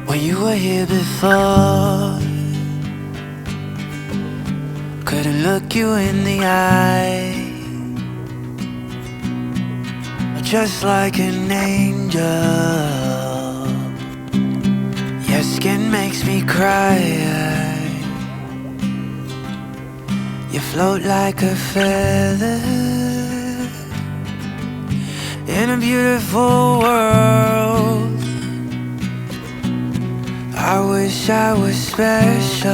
When you were here before, couldn't look you in the eye. Just like an angel, your skin makes me cry. You float like a feather in a beautiful world. I wish I was special,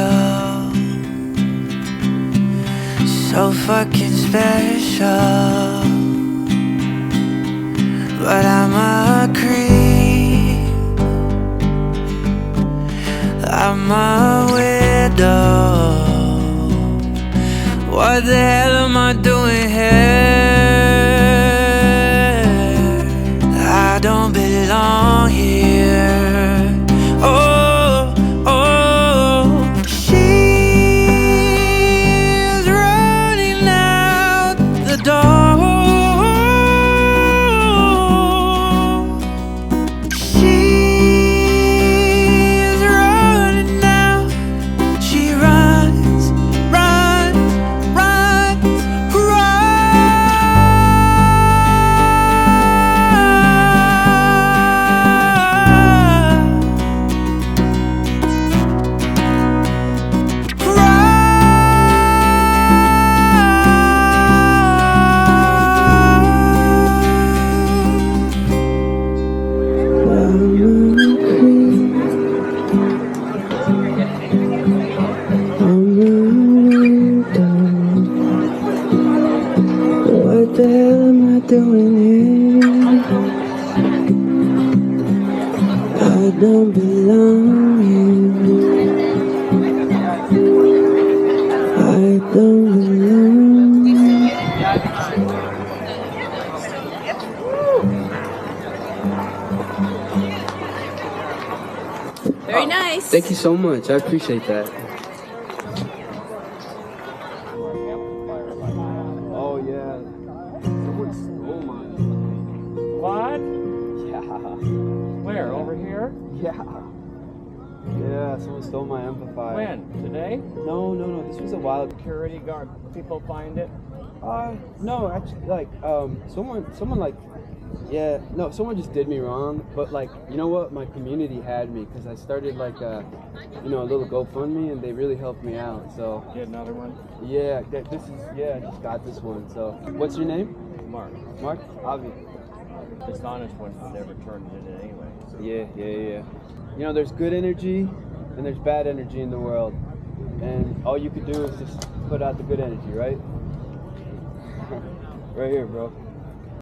so fucking special. But I'm a creep, I'm a widow. What the hell am I doing here? I don't belong here. Oh, oh, she's running out the door. What the hell am I doing here? I don't belong here. I don't belong. Very nice. Thank you so much. I appreciate that. Oh yeah. Someone stole mine. What? Yeah. Where? Over here? Yeah. Yeah, someone stole my amplifier. When? Today? No. This was a while ago. Security guard people find it? No, actually, like, someone like, yeah, no, someone just did me wrong, but like, you know what, my community had me, because I started like, a little GoFundMe, and they really helped me out, so. Get another one? Yeah, I just got this one, so. What's your name? Mark. Mark? Avi. Dishonest ones would never turn it in anyway. Yeah. You know, there's good energy, and there's bad energy in the world, and all you could do is just put out the good energy, right? Right here, bro.